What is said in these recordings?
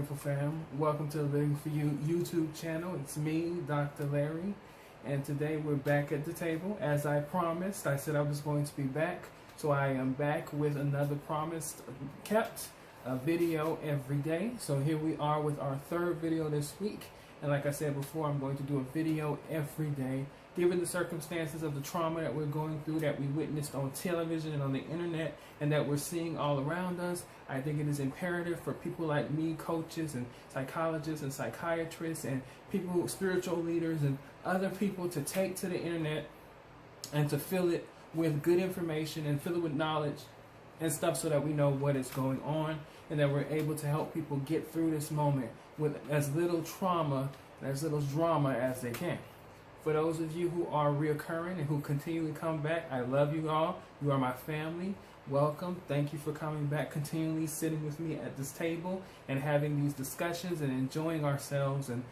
beautiful fam. Welcome to the Living For You YouTube channel. It's me, Dr. Larry, and today we're back at the table. As I promised, I said I was going to be back, so I am back with another promised kept video every day. So here we are with our third video this week, and like I said before, I'm going to do a video every day. Given the circumstances of the trauma that we're going through, that we witnessed on television and on the internet, and that we're seeing all around us, I think it is imperative for people like me, coaches and psychologists and psychiatrists and people, spiritual leaders and other people, to take to the internet and to fill it with good information and fill it with knowledge and stuff, so that we know what is going on and that we're able to help people get through this moment with as little trauma and as little drama as they can. For those of you who are reoccurring and who continually come back, I love you all. You are my family. Welcome. Thank you for coming back, continually sitting with me at this table and having these discussions and enjoying ourselves and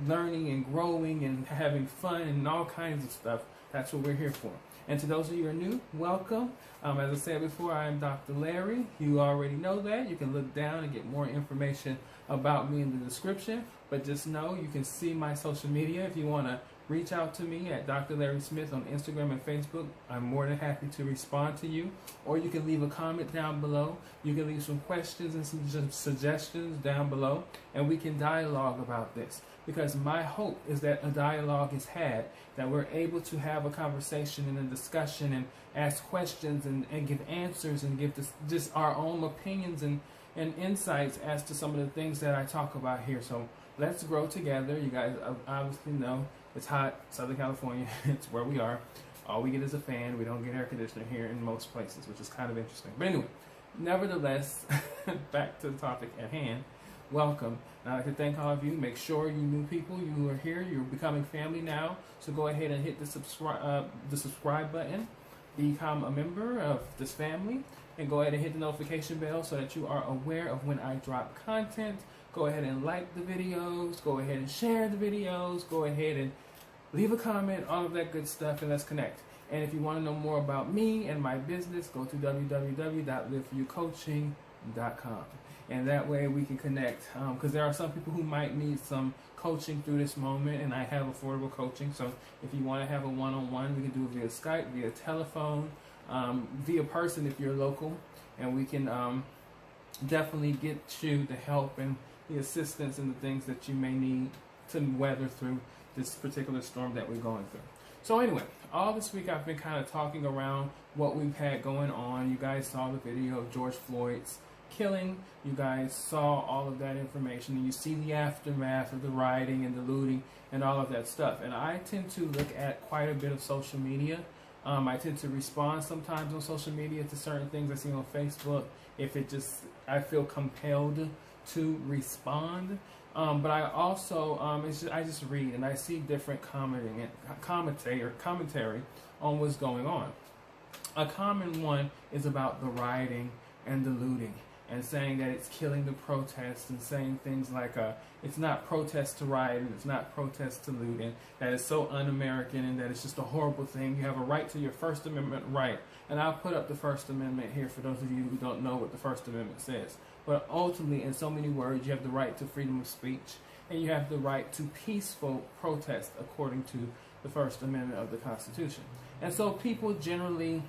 learning and growing and having fun and all kinds of stuff. That's what we're here for. And to those of you who are new, welcome. As I said before, I am Dr. Larry. You already know that. You can look down and get more information about me in the description. But just know you can see my social media if you want to reach out to me at Dr. Larry Smith on Instagram and Facebook. I'm more than happy to respond to you. Or you can leave a comment down below. You can leave some questions and some suggestions down below, and we can dialogue about this. Because my hope is that a dialogue is had, that we're able to have a conversation and a discussion and ask questions and give answers and give just our own opinions and insights as to some of the things that I talk about here. So let's grow together. You guys obviously know it's hot, Southern California. It's where we are. All we get is a fan. We don't get air conditioner here in most places, which is kind of interesting. But anyway, nevertheless, back to the topic at hand. Welcome. And I'd like to thank all of you. Make sure you new people, you are here. You're becoming family now. So go ahead and hit the subscribe button. Become a member of this family. And go ahead and hit the notification bell so that you are aware of when I drop content. Go ahead and like the videos. Go ahead and share the videos. Go ahead and leave a comment, all of that good stuff, and let's connect. And if you want to know more about me and my business, go to www.liveforyoucoaching.com. And that way we can connect, because there are some people who might need some coaching through this moment, and I have affordable coaching. So if you want to have a one-on-one, we can do it via Skype, via telephone, via person if you're local, and we can definitely get you the help and the assistance and the things that you may need to weather through this particular storm that we're going through. So anyway, all this week I've been kind of talking around what we've had going on. You guys saw the video of George Floyd's killing. You guys saw all of that information, and you see the aftermath of the rioting and the looting and all of that stuff. And I tend to look at quite a bit of social media. I tend to respond sometimes on social media to certain things I see on Facebook if I feel compelled to respond. But I also I just read and I see different commentary on what's going on. A common one is about the rioting and the looting, and saying that it's killing the protest, and saying things like it's not protest to riot and it's not protest to loot, and that it's so un-American and that it's just a horrible thing. You have a right to your First Amendment right. And I'll put up the First Amendment here for those of you who don't know what the First Amendment says. But ultimately, in so many words, you have the right to freedom of speech, and you have the right to peaceful protest according to the First Amendment of the Constitution. And so people generally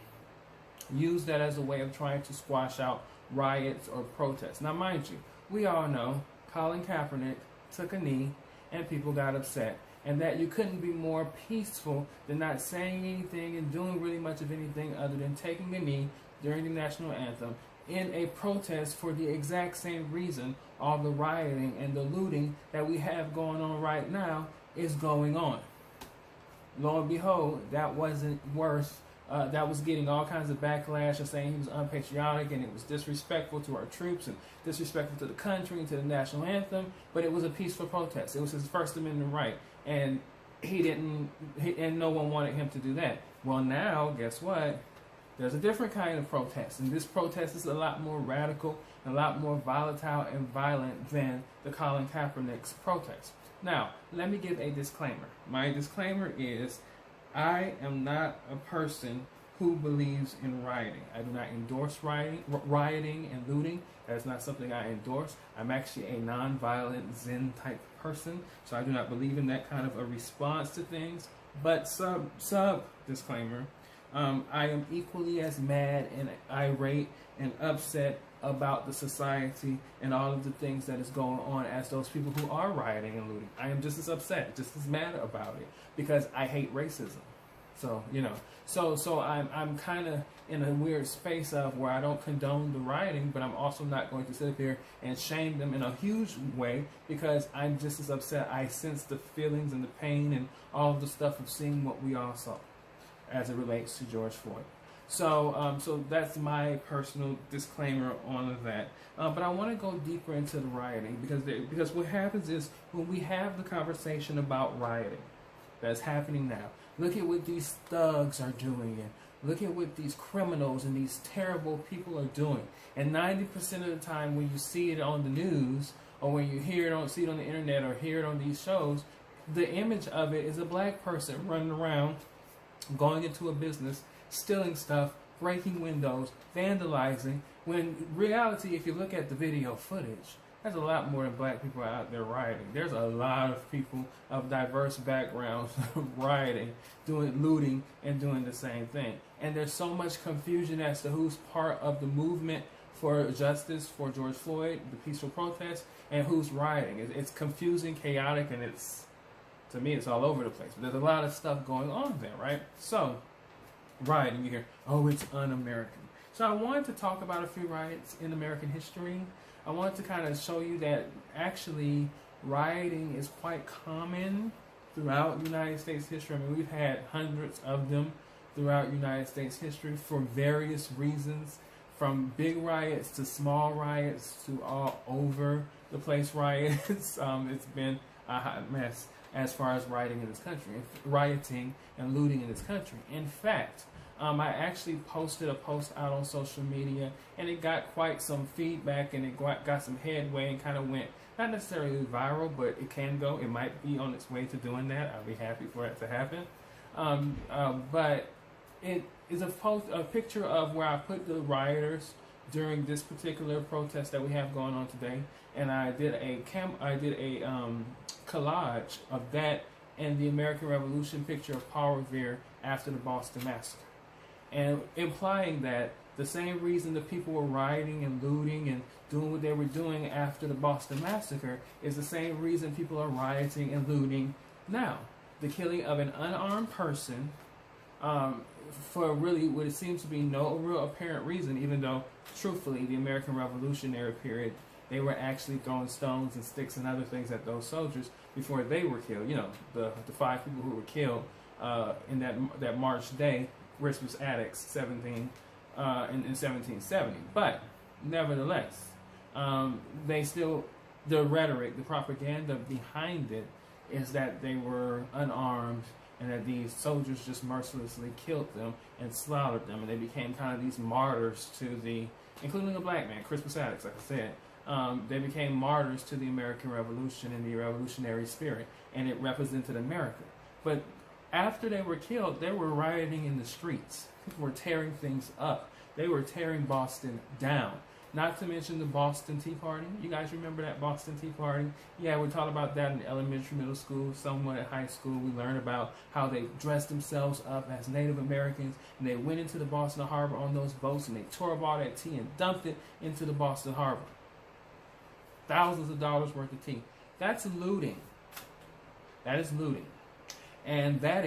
use that as a way of trying to squash out riots or protests. Now, mind you, we all know Colin Kaepernick took a knee and people got upset, and that you couldn't be more peaceful than not saying anything and doing really much of anything other than taking a knee during the national anthem in a protest for the exact same reason all the rioting and the looting that we have going on right now is going on. Lo and behold, that wasn't worth that was getting all kinds of backlash and saying he was unpatriotic and it was disrespectful to our troops and disrespectful to the country and to the national anthem. But it was a peaceful protest. It was his First Amendment right, and and no one wanted him to do that. Well, now guess what? There's a different kind of protest, and this protest is a lot more radical, a lot more volatile and violent than the Colin Kaepernick's protest. Now, let me give a disclaimer. My disclaimer is I am not a person who believes in rioting. I do not endorse rioting and looting. That's not something I endorse. I'm actually a non-violent Zen type person, so I do not believe in that kind of a response to things. But sub disclaimer, I am equally as mad and irate and upset about the society and all of the things that is going on as those people who are rioting and looting. I am just as upset, just as mad about it, because I hate racism. So, you know, so I'm kind of in a weird space of where I don't condone the rioting, but I'm also not going to sit up here and shame them in a huge way, because I'm just as upset. I sense the feelings and the pain and all of the stuff of seeing what we all saw as it relates to George Floyd. So, so that's my personal disclaimer on that. But I want to go deeper into the rioting, because what happens is when we have the conversation about rioting that's happening now, look at what these thugs are doing, and look at what these criminals and these terrible people are doing. And 90% of the time when you see it on the news, or when you see it on the internet or hear it on these shows, the image of it is a black person running around, going into a business, stealing stuff, breaking windows, vandalizing, when in reality, if you look at the video footage, there's a lot more than black people out there rioting. There's a lot of people of diverse backgrounds rioting, doing looting, and doing the same thing. And there's so much confusion as to who's part of the movement for justice for George Floyd, the peaceful protest, and who's rioting. It's confusing, chaotic, and to me, it's all over the place. But there's a lot of stuff going on there, right? So, rioting, you hear, oh, it's un-American. So I wanted to talk about a few riots in American history. I wanted to kind of show you that actually rioting is quite common throughout United States history. I mean, we've had hundreds of them throughout United States history for various reasons, from big riots to small riots to all over the place riots. It's been a hot mess as far as rioting in this country, rioting and looting in this country. In fact, I actually posted a post out on social media, and it got quite some feedback, and it got some headway, and kind of went, not necessarily viral, but it can go. It might be on its way to doing that. I'll be happy for it to happen. But it is a picture of where I put the rioters during this particular protest that we have going on today, and I did a collage of that and the American Revolution picture of Paul Revere after the Boston Massacre, and implying that the same reason the people were rioting and looting and doing what they were doing after the Boston Massacre is the same reason people are rioting and looting now. The killing of an unarmed person for really what it seems to be no real apparent reason, even though, truthfully, the American Revolutionary period, they were actually throwing stones and sticks and other things at those soldiers before they were killed. You know, the 5 people who were killed in that March day, Christmas Addicts, in 1770. But nevertheless, the rhetoric, the propaganda behind it is that they were unarmed and that these soldiers just mercilessly killed them and slaughtered them, and they became kind of these martyrs to including a black man, Christmas Addicts, like I said. They became martyrs to the American Revolution and the revolutionary spirit, and it represented America. But after they were killed, they were rioting in the streets. People were tearing things up. They were tearing Boston down. Not to mention the Boston Tea Party. You guys remember that Boston Tea Party? Yeah, we talked about that in elementary, middle school, somewhat at high school. We learned about how they dressed themselves up as Native Americans, and they went into the Boston Harbor on those boats, and they tore up all that tea and dumped it into the Boston Harbor. Thousands of dollars worth of tea. That's looting. That is looting. And that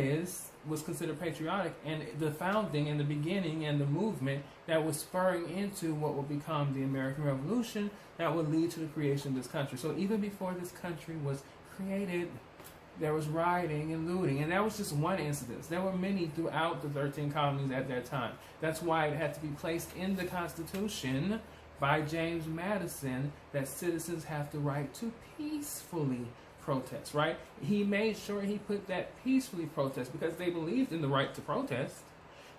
was considered patriotic, and the founding and the beginning and the movement that was spurring into what would become the American Revolution that would lead to the creation of this country. So even before this country was created, there was rioting and looting, and that was just one incident. There were many throughout the 13 colonies at that time. That's why it had to be placed in the Constitution by James Madison that citizens have the right to peacefully protest, right? He made sure he put that peacefully protest because they believed in the right to protest.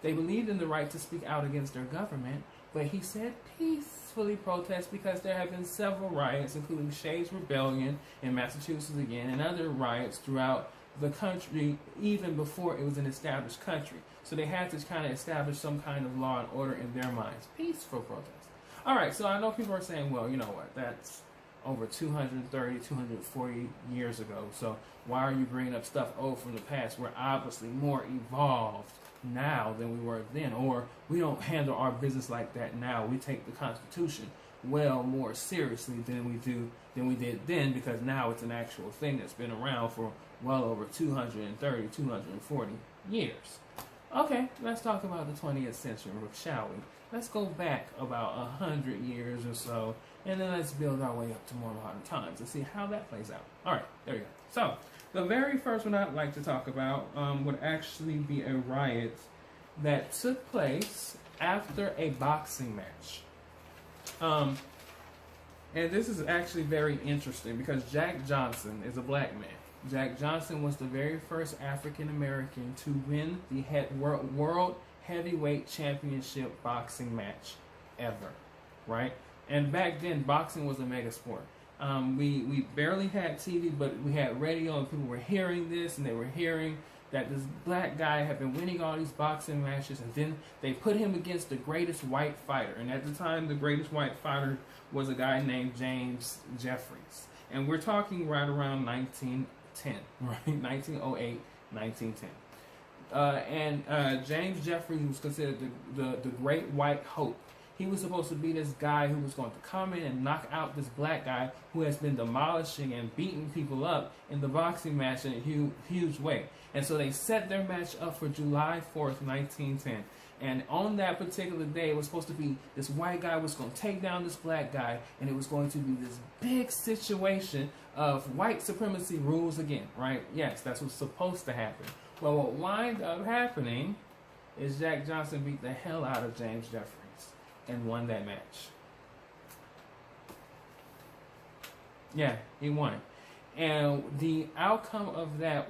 They believed in the right to speak out against their government, but he said peacefully protest because there have been several riots, including Shays' Rebellion in Massachusetts again, and other riots throughout the country even before it was an established country. So they had to kind of establish some kind of law and order in their minds. Peaceful protest. All right, so I know people are saying, well, you know what, that's over 230, 240 years ago. So why are you bringing up stuff old from the past? We're obviously more evolved now than we were then, or we don't handle our business like that now. We take the Constitution well more seriously than we did then, because now it's an actual thing that's been around for well over 230, 240 years. Okay, let's talk about the 20th century, shall we? Let's go back about 100 years or so, and then let's build our way up to more modern times and see how that plays out. All right, there you go. So, the very first one I'd like to talk about would actually be a riot that took place after a boxing match. And this is actually very interesting because Jack Johnson is a black man. Jack Johnson was the very first African American to win the World Heavyweight Championship boxing match ever, right? And back then, boxing was a mega sport. We barely had TV, but we had radio, and people were hearing this, and they were hearing that this black guy had been winning all these boxing matches, and then they put him against the greatest white fighter. And at the time, the greatest white fighter was a guy named James Jeffries. And we're talking right around 1910, right? 1908, 1910. And James Jeffries was considered the great white hope. He was supposed to be this guy who was going to come in and knock out this black guy who has been demolishing and beating people up in the boxing match in a huge way. And so they set their match up for July 4th, 1910. And on that particular day, it was supposed to be this white guy was going to take down this black guy, and it was going to be this big situation of white supremacy rules again, right? Yes, that's what's supposed to happen. Well, what wound up happening is Jack Johnson beat the hell out of James Jeffries and won that match. Yeah, he won. And the outcome of that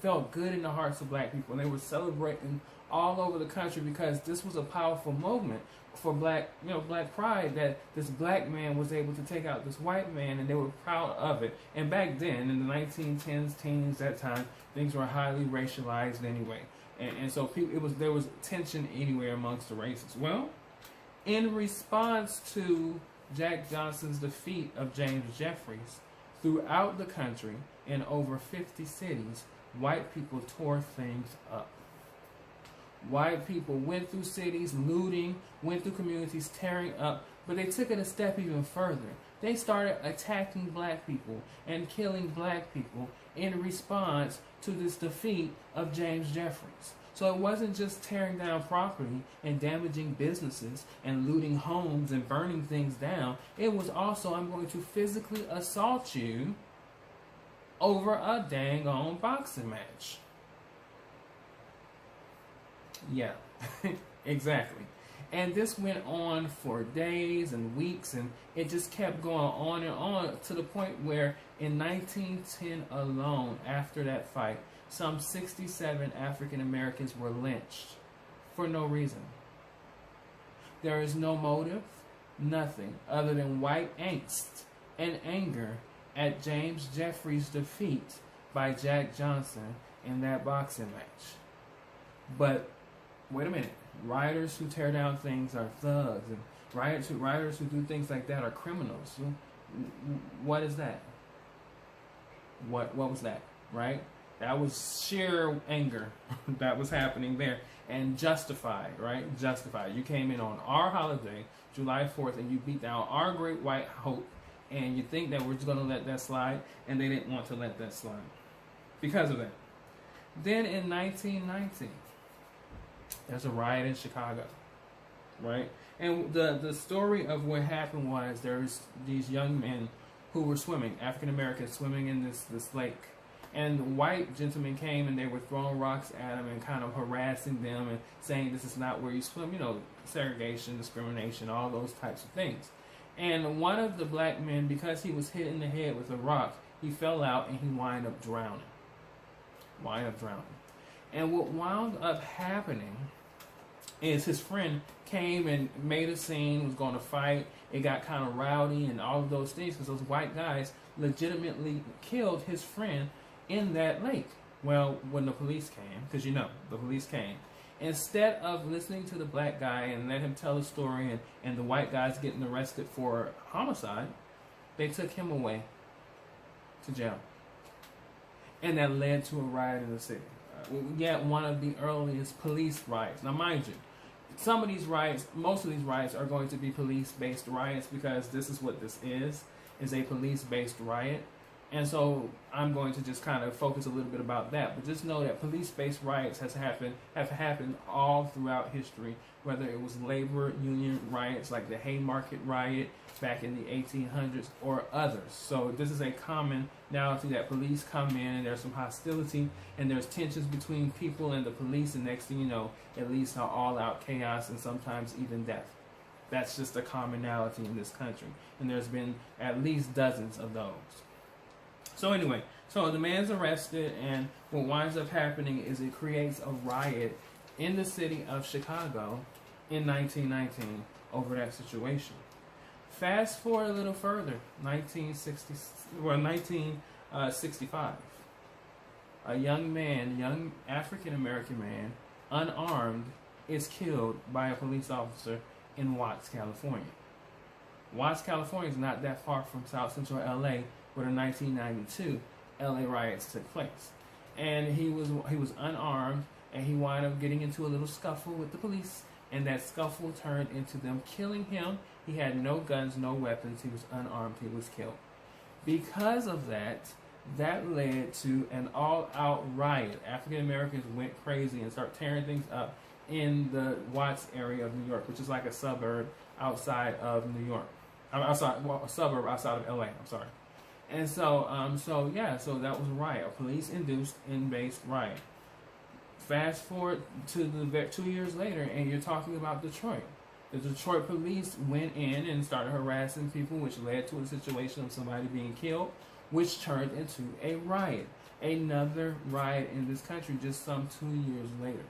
felt good in the hearts of black people. And they were celebrating all over the country because this was a powerful moment for black pride, that this black man was able to take out this white man, and they were proud of it. And back then, in the 1910s, teens, that time, things were highly racialized anyway. And so there was tension anywhere amongst the races. Well, in response to Jack Johnson's defeat of James Jeffries, throughout the country, in over 50 cities, white people tore things up. White people went through cities looting, went through communities tearing up, but they took it a step even further. They started attacking black people and killing black people in response to this defeat of James Jeffries. So it wasn't just tearing down property and damaging businesses and looting homes and burning things down. It was also, I'm going to physically assault you over a dang on boxing match. Yeah, exactly. And this went on for days and weeks, and it just kept going on and on to the point where in 1910 alone, after that fight, some 67 African Americans were lynched for no reason. There is no motive, nothing, other than white angst and anger at James Jeffries' defeat by Jack Johnson in that boxing match. But wait a minute. Rioters who tear down things are thugs, and rioters who do things like that are criminals. What is that? What was that? Right? That was sheer anger that was happening there, and justified, right? Justified. You came in on our holiday, July 4th, and you beat down our great white hope, and you think that we're just going to let that slide, and they didn't want to let that slide because of that. Then in 1919, there's a riot in Chicago, right? And the story of what happened was there's these young men who were swimming, African Americans swimming in this lake. And the white gentlemen came and they were throwing rocks at them and kind of harassing them and saying this is not where you swim, segregation, discrimination, all those types of things. And one of the black men, because he was hit in the head with a rock, he fell out and he wound up drowning. And what wound up happening is his friend came and made a scene, was going to fight. It got kind of rowdy and all of those things because those white guys legitimately killed his friend in that lake. Well, when the police came, because the police came, instead of listening to the black guy and let him tell a story and the white guy's getting arrested for homicide, they took him away to jail. And that led to a riot in the city. We had one of the earliest police riots. Now, mind you, some of these riots, most of these riots are going to be police-based riots because this is what this is a police-based riot. And so I'm going to just kind of focus a little bit about that. But just know that police-based riots have happened all throughout history, whether it was labor union riots like the Haymarket riot back in the 1800s or others. So this is a commonality that police come in and there's some hostility and there's tensions between people and the police, and next thing you know, it leads to all-out chaos and sometimes even death. That's just a commonality in this country. And there's been at least dozens of those. So anyway, so the man's arrested, and what winds up happening is it creates a riot in the city of Chicago in 1919 over that situation. Fast forward a little further, 1965. A young African-American man, unarmed, is killed by a police officer in Watts, California. Watts, California is not that far from South Central LA, where the 1992 LA riots took place. And he was unarmed, and he wound up getting into a little scuffle with the police, and that scuffle turned into them killing him. He had no guns, no weapons, he was unarmed, he was killed. Because of that, that led to an all-out riot. African Americans went crazy and started tearing things up in the Watts area of New York, which is like a suburb outside of New York. A suburb outside of LA, I'm sorry. And so that was a riot, a police-induced, in-based riot. Fast forward to 2 years later, and you're talking about Detroit. The Detroit police went in and started harassing people, which led to a situation of somebody being killed, which turned into a riot. Another riot in this country just some 2 years later.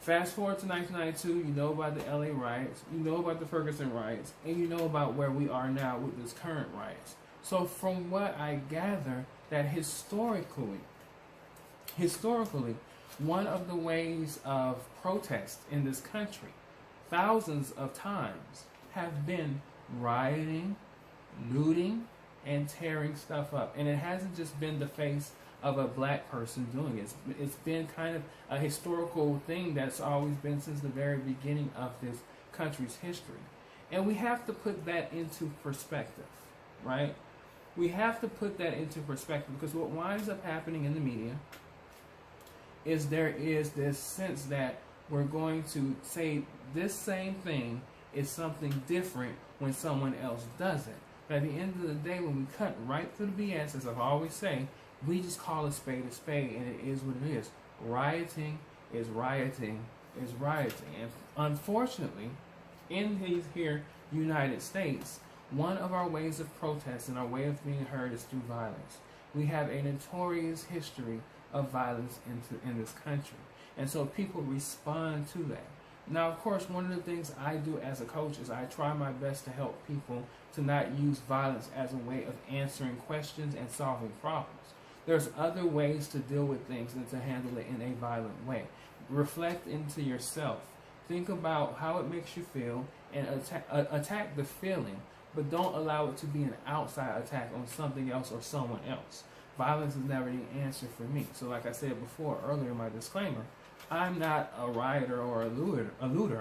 Fast forward to 1992, you know about the LA riots, you know about the Ferguson riots, and you know about where we are now with this current riots. So from what I gather, that historically, one of the ways of protest in this country, thousands of times, have been rioting, looting, and tearing stuff up. And it hasn't just been the face of a black person doing it. It's been kind of a historical thing that's always been since the very beginning of this country's history. And we have to put that into perspective, right? We have to put that into perspective, because what winds up happening in the media is there is this sense that we're going to say this same thing is something different when someone else does it. But at the end of the day, when we cut right through the BS, as I always say, we just call a spade, and it is what it is. Rioting is rioting is rioting. And unfortunately, in these here United States, one of our ways of protest and our way of being heard is through violence. We have a notorious history of violence in this country. And so people respond to that. Now, of course, one of the things I do as a coach is I try my best to help people to not use violence as a way of answering questions and solving problems. There's other ways to deal with things than to handle it in a violent way. Reflect into yourself. Think about how it makes you feel and attack the feeling, but don't allow it to be an outside attack on something else or someone else. Violence is never the answer for me. So like I said before, earlier in my disclaimer, I'm not a rioter or a looter.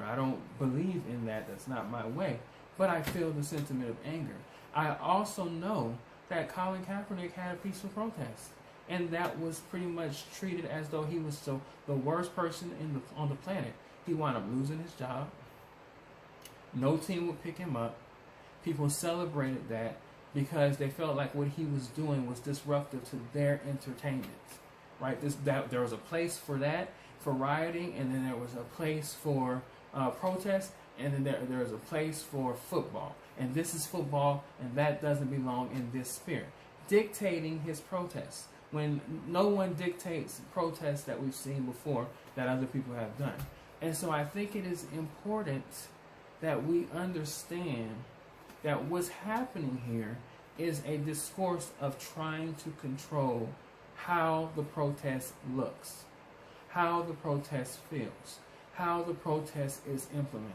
I don't believe in that. That's not my way. But I feel the sentiment of anger. I also know that Colin Kaepernick had a peaceful protest, and that was pretty much treated as though he was the worst person on the planet. He wound up losing his job. No team would pick him up. People celebrated that because they felt like what he was doing was disruptive to their entertainment, right? There was a place for that, for rioting, and then there was a place for protest, and then there was a place for football. And this is football, and that doesn't belong in this sphere. Dictating his protests, when no one dictates protests that we've seen before that other people have done. And so I think it is important that we understand that what's happening here is a discourse of trying to control how the protest looks, how the protest feels, how the protest is implemented.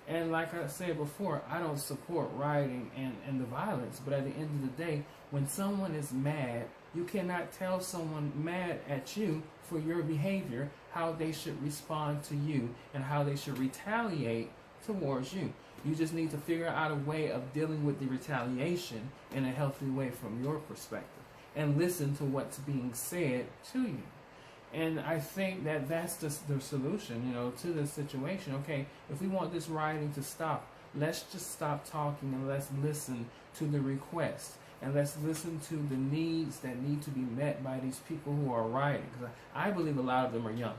And like I said before, I don't support rioting and the violence, but at the end of the day, when someone is mad, you cannot tell someone mad at you for your behavior how they should respond to you and how they should retaliate towards you. You just need to figure out a way of dealing with the retaliation in a healthy way from your perspective and listen to what's being said to you. And I think that that's the solution, to this situation. Okay, if we want this rioting to stop, let's just stop talking and let's listen to the requests. And let's listen to the needs that need to be met by these people who are rioting. Because I believe a lot of them are young.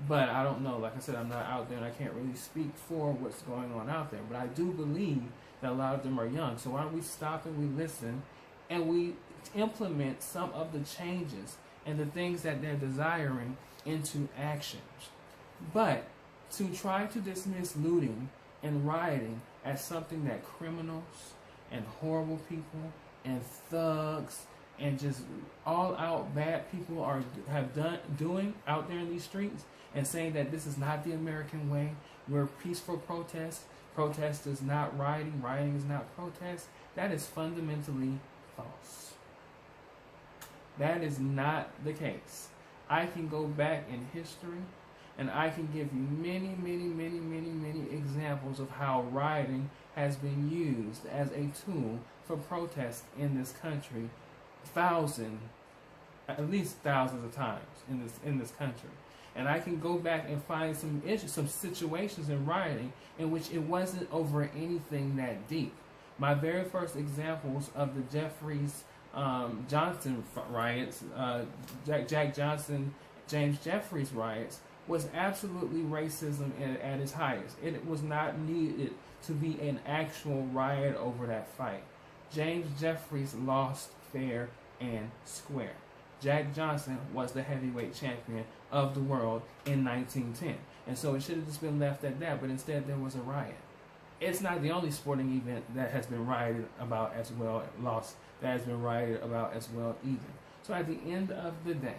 But I don't know. Like I said, I'm not out there and I can't really speak for what's going on out there. But I do believe that a lot of them are young. So why don't we stop and we listen and we implement some of the changes and the things that they're desiring into actions. But to try to dismiss looting and rioting as something that criminals and horrible people and thugs and just all-out bad people doing out there in these streets, and saying that this is not the American way, we're peaceful protest, protest is not rioting, rioting is not protest, that is fundamentally false. That is not the case. I can go back in history and I can give you many examples of how rioting has been used as a tool for protest in this country, at least thousands of times in this country. And I can go back and find some situations in rioting in which it wasn't over anything that deep. My very first examples of the Jeffries Johnson riots, Jack Johnson, James Jeffries riots, was absolutely racism at its highest. It was not needed to be an actual riot over that fight. James Jeffries lost fair and square. Jack Johnson was the heavyweight champion of the world in 1910. And so it should have just been left at that, but instead there was a riot. It's not the only sporting event that has been rioted about as well, that has been rioted about as well either. So at the end of the day,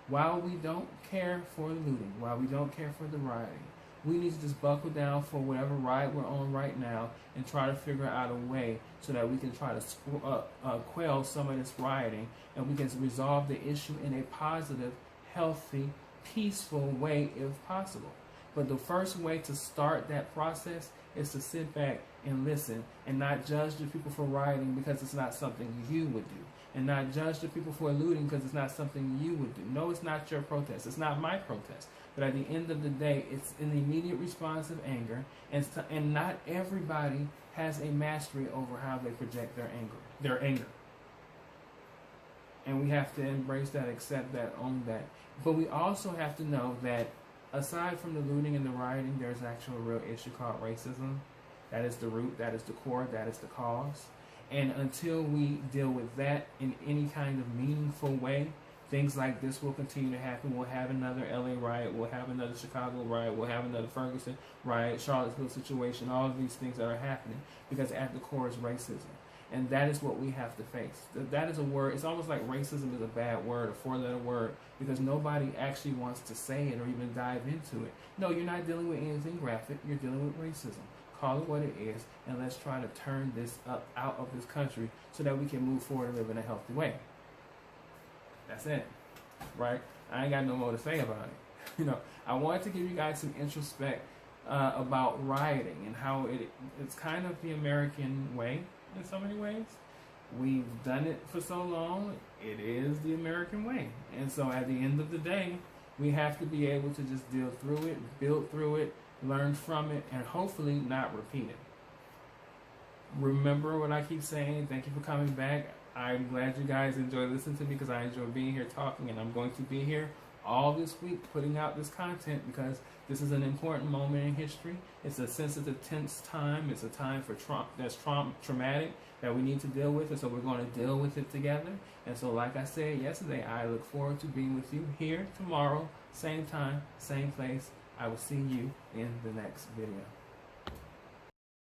while we don't care for looting, while we don't care for the rioting, we need to just buckle down for whatever riot we're on right now and try to figure out a way so that we can try to quell some of this rioting and we can resolve the issue in a positive, healthy, peaceful way if possible. But the first way to start that process is to sit back and listen and not judge the people for rioting because it's not something you would do. And not judge the people for looting because it's not something you would do. No, it's not your protest. It's not my protest. But at the end of the day, it's an immediate response of anger. And not everybody has a mastery over how they project their anger. And we have to embrace that, accept that, own that. But we also have to know that aside from the looting and the rioting, there's actually a real issue called racism. That is the root, that is the core, that is the cause. And until we deal with that in any kind of meaningful way, things like this will continue to happen. We'll have another LA riot, we'll have another Chicago riot, we'll have another Ferguson riot, Charlottesville situation, all of these things that are happening because at the core is racism. And that is what we have to face. That is a word, it's almost like racism is a bad word, a four-letter word, because nobody actually wants to say it or even dive into it. No, you're not dealing with anything graphic, you're dealing with racism. Call it what it is, and let's try to turn this out of this country so that we can move forward and live in a healthy way. That's it, right? I ain't got no more to say about it. I wanted to give you guys some introspect about rioting and how it's kind of the American way in so many ways. We've done it for so long, it is the American way. And so at the end of the day, we have to be able to just deal through it, build through it, learn from it, and hopefully not repeat it. Remember what I keep saying. Thank you for coming back. I'm glad you guys enjoy listening to me because I enjoy being here talking, and I'm going to be here all this week putting out this content because this is an important moment in history. It's a sensitive, tense time. It's a time for traumatic that we need to deal with, and so we're going to deal with it together. And so like I said yesterday, I look forward to being with you here tomorrow, same time, same place. I will see you in the next video.